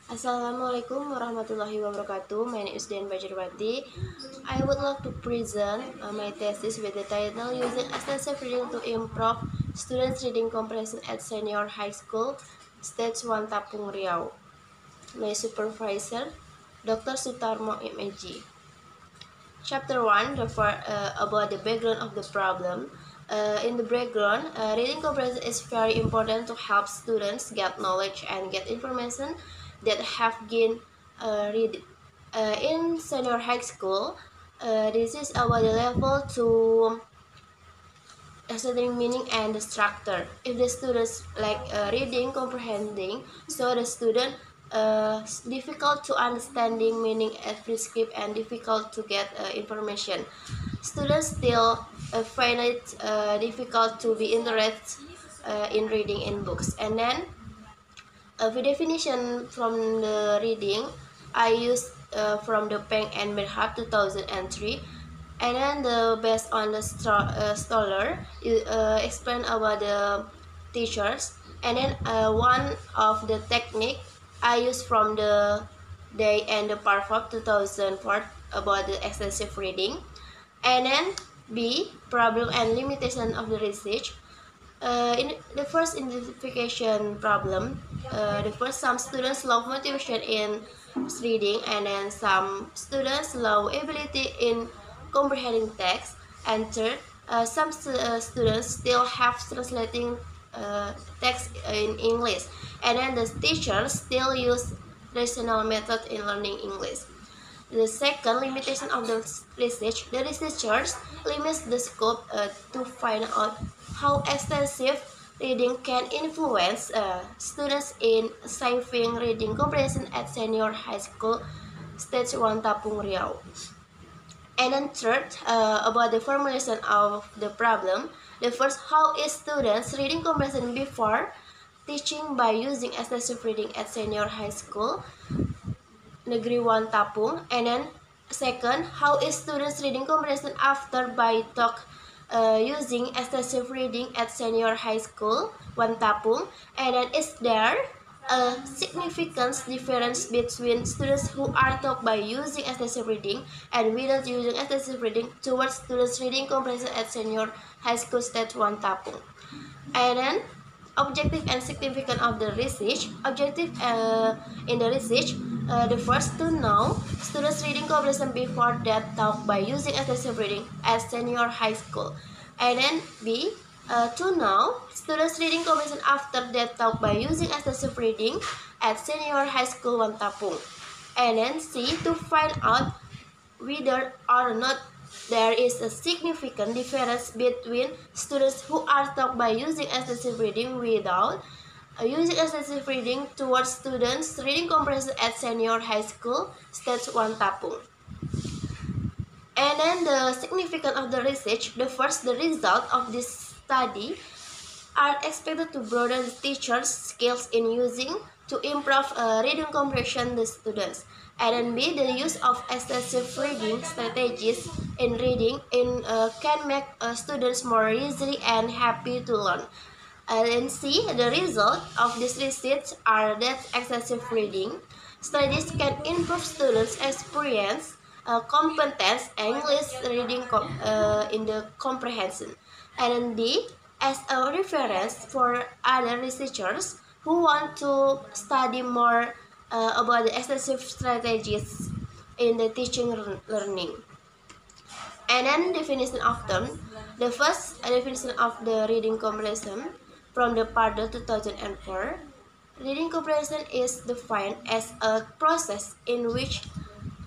Assalamualaikum warahmatullahi wabarakatuh. My name is Dian pajarwati. I would like to present my thesis with the title Using Extensive Reading to Improve Students' Reading Comprehension at Senior High School, Stage 1 Tapung, Riau. My supervisor, Dr. Sutarmo MEG. Chapter 1 about the background of the problem. In the background, reading comprehension is very important to help students get knowledge and get information that have gained read. In senior high school, this is about the level to studying meaning and the structure. If the students like reading, comprehending, so the student difficult to understanding meaning at prescript and difficult to get information. Students still find it difficult to be interested in reading in books. And then the definition from the reading I used from the Peng and Berhard 2003, and then based on the scholar explain about the teachers, and then one of the technique I used from the Day and the Parfop 2004 about the excessive reading, and then B, problem and limitation of the research. In the first identification problem, some students love motivation in reading, and then some students love ability in comprehending text, and third, some students still have translating text in English, and then the teachers still use rational method in learning English. The second limitation of the researchers limits the scope to find out how extensive reading can influence students in achieving reading comprehension at senior high school, stage 1 Tapung, Riau. And then third, about the formulation of the problem. The first, how is students reading comprehension before teaching by using extensive reading at senior high school, Negeri 1 Tapung. And then second, how is students reading comprehension after by talk using extensive reading at senior high school 1 Tapung. And then is there a significant difference between students who are taught by using extensive reading and without using extensive reading towards students reading comprehension at senior high school stage 1 Tapung. And then objective and significance of the research. Objective in the research, the first to know students reading comprehension before that taught by using extensive reading at senior high school. And then B, to know students reading comprehension after that taught by using extensive reading at senior high school 1 Tapung. And then C, to find out whether or not there is a significant difference between students who are taught by using extensive reading without using extensive reading towards students reading comprehension at senior high school, stage 1 Tapung. And then the significance of the research, the first, the result of this study are expected to broaden the teachers' skills in using to improve reading comprehension the students. And then B, the use of extensive reading strategies in reading can make students more easily and happy to learn. And then C, the result of this research are that extensive reading studies can improve students' experience, competence, English reading in the comprehension. And then D, as a reference for other researchers who want to study more about the extensive strategies in the teaching learning. And then definition of them. The first definition of the reading comprehension from the Pardo 2004. Reading comprehension is defined as a process in which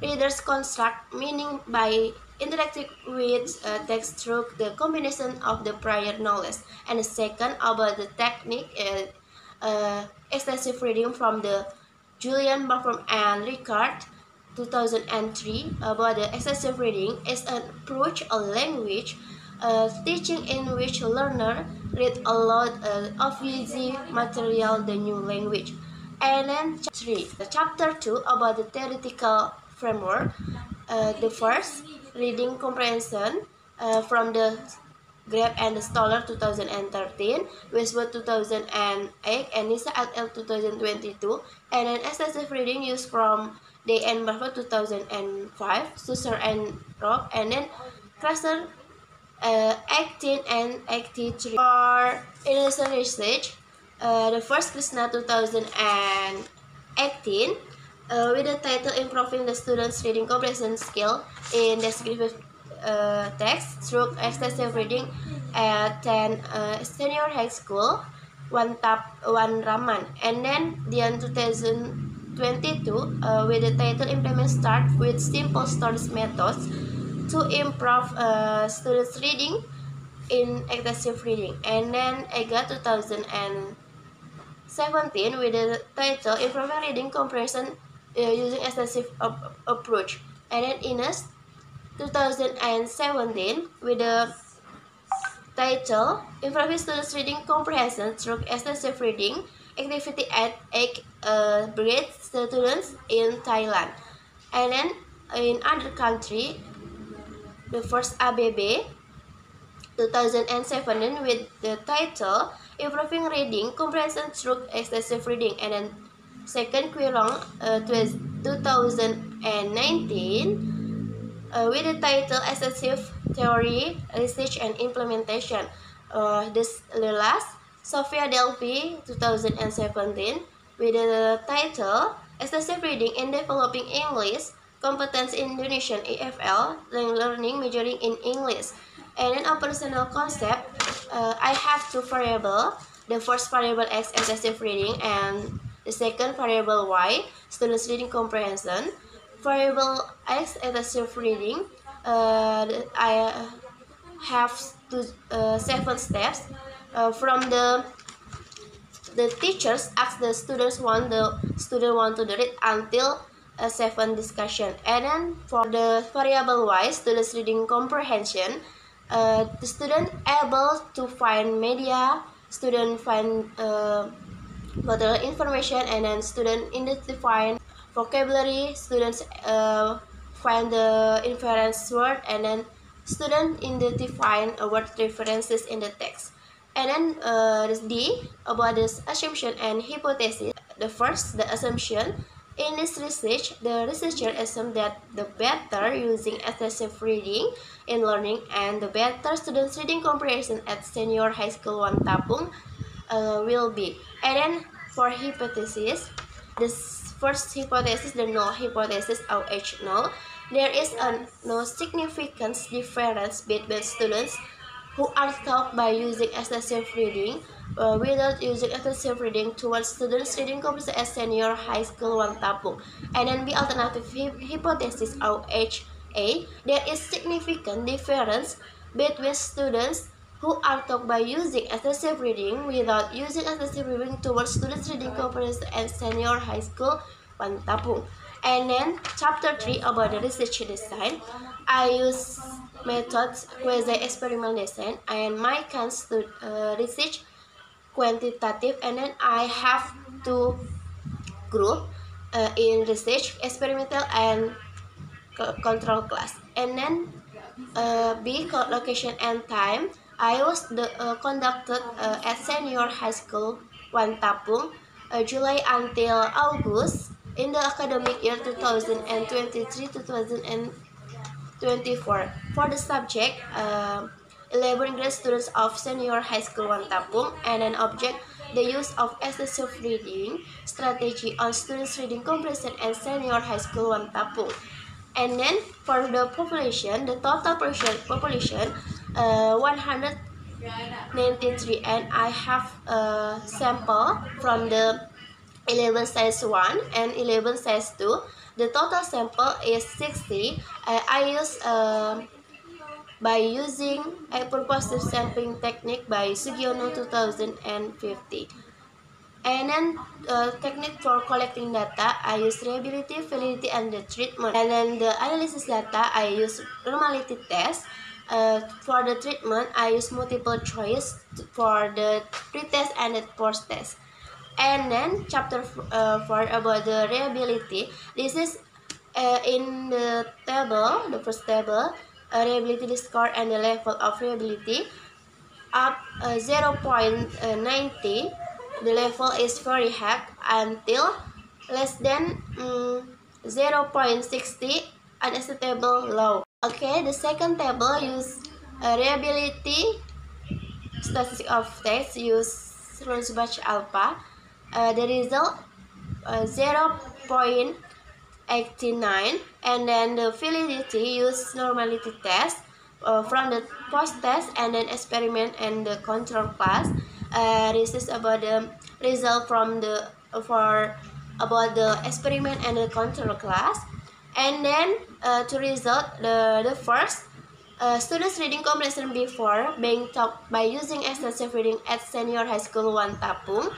readers construct meaning by interacting with text through the combination of the prior knowledge. And the second about the technique extensive reading from the Julian Buffon and Ricard 2003 about the excessive reading is an approach a language teaching in which learner read a lot of easy material the new language. And then chapter 2 about the theoretical framework. The first, reading comprehension from the Grab and the Stoller 2013, Westwood 2008, and Nisa et al. 2022, and then excessive reading used from Day and Barfoot 2005, Susser and Rock, and then Cluster 18 and 83. For innocent research, the first Krishna 2018 with the title Improving the Students' Reading Comprehension Skill in Descriptive Text through Excessive Reading at 10 Senior High School, one Raman. And then Dian 2022 with the title Implement Start with Simple Stories Methods to improve students' reading in excessive reading. And then EGA 2017 with the title Improving Reading Comprehension using Excessive Approach. And then Ines 2017 with the title Improving Students' Reading Comprehension through Excessive Reading Activity at 8th grade students in Thailand. And then in other country, the first ABB 2017 with the title Improving Reading Comprehension Through Excessive Reading, and then second Quirong 2019 with the title Excessive Theory, Research and Implementation. This the last Sophia Delphi 2017 with the title Excessive Reading in Developing English Competence in Indonesian EFL Learning Majoring in English. And then operational concept, I have two variables. The first variable X, excessive reading, and the second variable Y, students' reading comprehension. Variable X, excessive reading, I have 7 steps. From the teachers ask the students want to read until 7 discussion. And then for the variable Y, students' reading comprehension, the student able to find media, student find further information, and then student identify vocabulary, students find the inference word, and then student identify word references in the text. And then this D about this assumption and hypothesis. The first, the assumption. In this research, the researcher assumed that the better using excessive reading in learning and the better students' reading comprehension at senior high school 1 Tapung will be. And then for hypothesis, this first hypothesis, the null hypothesis, OH null, there is no significant difference between students who are taught by using excessive reading without using excessive reading towards students reading comprehension at senior high school 1 Tapung. And then the alternative hypothesis OHA, there is significant difference between students who are taught by using excessive reading without using excessive reading towards students reading comprehension at senior high school 1 Tapung. And then chapter 3 about the research design, I use methods quasi-experimental design and my cans to research quantitative, and then I have two group in research experimental and control class. And then B location and time, I was conducted at senior high school 1 Tapung July until August in the academic year 2023-2024. For the subject, 11 grade students of senior high school 1 Tapung, and an object, the use of excessive reading strategy on students reading comprehension and senior high school 1 Tapung. And then for the population, the total population 193, and I have a sample from the 11 size 1 and 11 size 2. The total sample is 60. I use by using a purposive sampling technique by Sugiono 2050. And then technique for collecting data, I use reliability, validity, and the treatment. And then the analysis data, I use normality test. For the treatment, I use multiple choice for the pre-test and the post-test. And then chapter 4 about the reliability. This is in the table, the first table, reliability score and the level of reliability. up 0.90. The level is very high until less than 0.60, unacceptable low. Okay, the second table use reliability statistic of text use Rosbach alpha. The result 0.89, and then the validity use normality test from the post test and then experiment and the control class. This is about the result from the about the experiment and the control class. And then to result the first students reading comprehension before being taught by using extensive reading at senior high school 1 Tapung.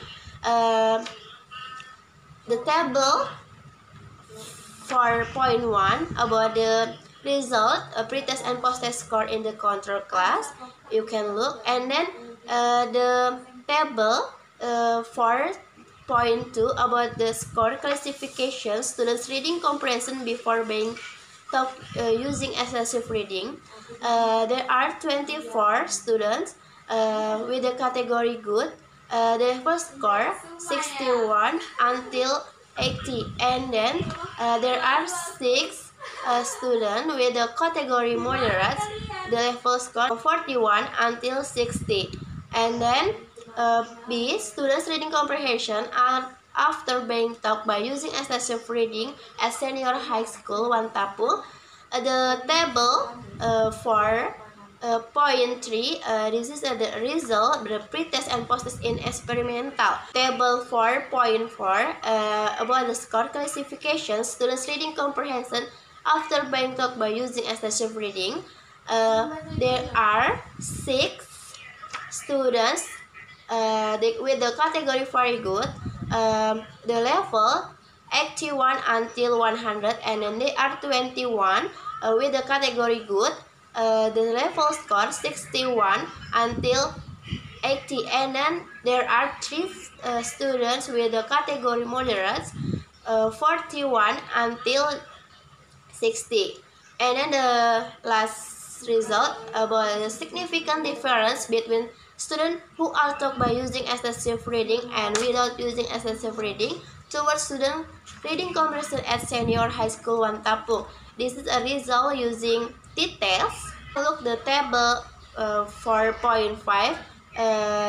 The table 4.1 about the result, pre-test and post-test score in the control class. You can look, and then the table 4.2 about the score classification, students reading comprehension before being taught using excessive reading. There are 24 students with the category good. The first score 61 until 80, and then there are 6 students with the category moderate. The level score 41 until 60, and then B, students reading comprehension are after being taught by using excessive reading at senior high school 1 Tapung. The table 4.3, this is the result, the pre-test and post-test in experimental. Table 4.4 about the score classification, students reading comprehension after being taught by using excessive reading. There are 6 students with the category very good, the level 81 until 100, and then there are 21 with the category good, the level score 61 until 80, and then there are 3 students with the category moderate, 41 until 60. And then the last result about the significant difference between students who are taught by using excessive reading and without using excessive reading towards student reading comprehension at senior high school 1 Tapung. This is a result using t-test. Look the table 4.5.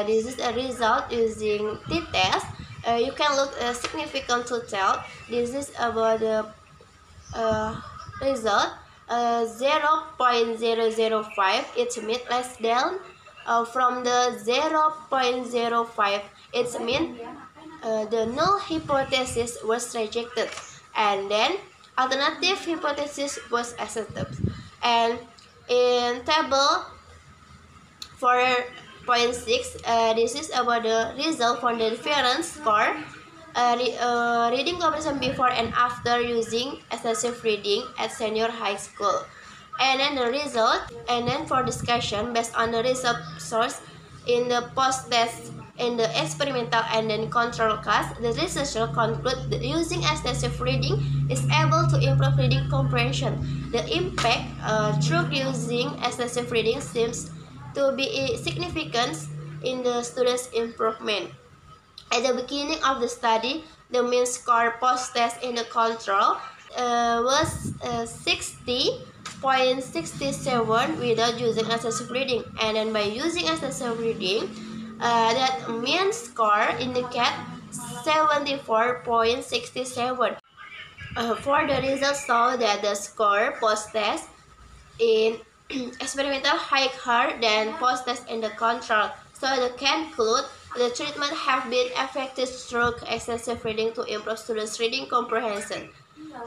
This is a result using t-test. You can look a significant total. This is about the result 0.005. It means less than from the 0.05. It means the null hypothesis was rejected, and then alternative hypothesis was accepted. And in table 4.6, this is about the result for the difference score reading comprehension before and after using excessive reading at senior high school. And then the result, and then for discussion based on the result source in the post-test, in the experimental and then control class, the researcher conclude that using excessive reading is able to improve reading comprehension. The impact through using excessive reading seems to be significant in the students' improvement. At the beginning of the study, the mean score post-test in the control was 60.67 without using excessive reading, and then by using excessive reading, that mean score indicate 74.67. For the results show that the score post-test in experimental higher than post-test in the control, so they conclude the treatment have been effective through excessive reading to improve students' reading comprehension.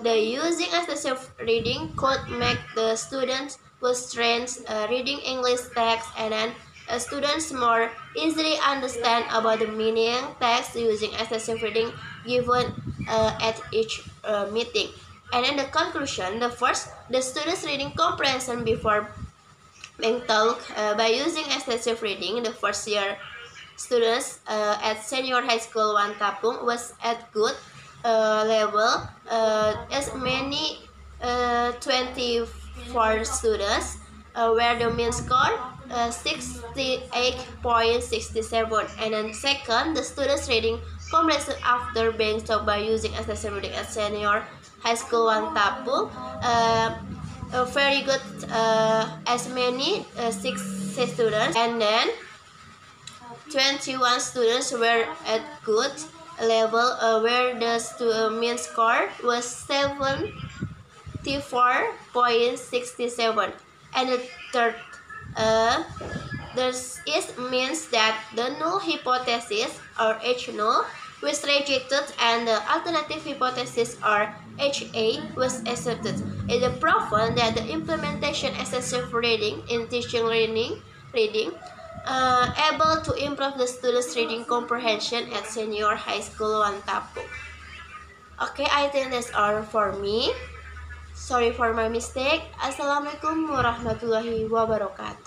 The using excessive reading could make the students who strengths reading English text, and then students more easily understand about the meaning text using excessive reading given at each meeting. And then the conclusion, the first, the students reading comprehension before being taught by using excessive reading, the first year students at senior high school 1 Tapung was at good level, as many 24 students where the mean score 68.67. And then second, the students reading comprehension after being taught by using assessment reading at senior high school 1 Tapung. Very good, as many 6 students, and then 21 students were at good level, where the mean score was 74.67. And the third, this means that the null hypothesis, or H null, was rejected and the alternative hypothesis, or HA, was accepted. It is proven that the implementation excessive reading in teaching reading able to improve the students' reading comprehension at senior high school 1 Tapung. Okay, I think that's all for me. Sorry for my mistake. Assalamualaikum warahmatullahi wabarakatuh.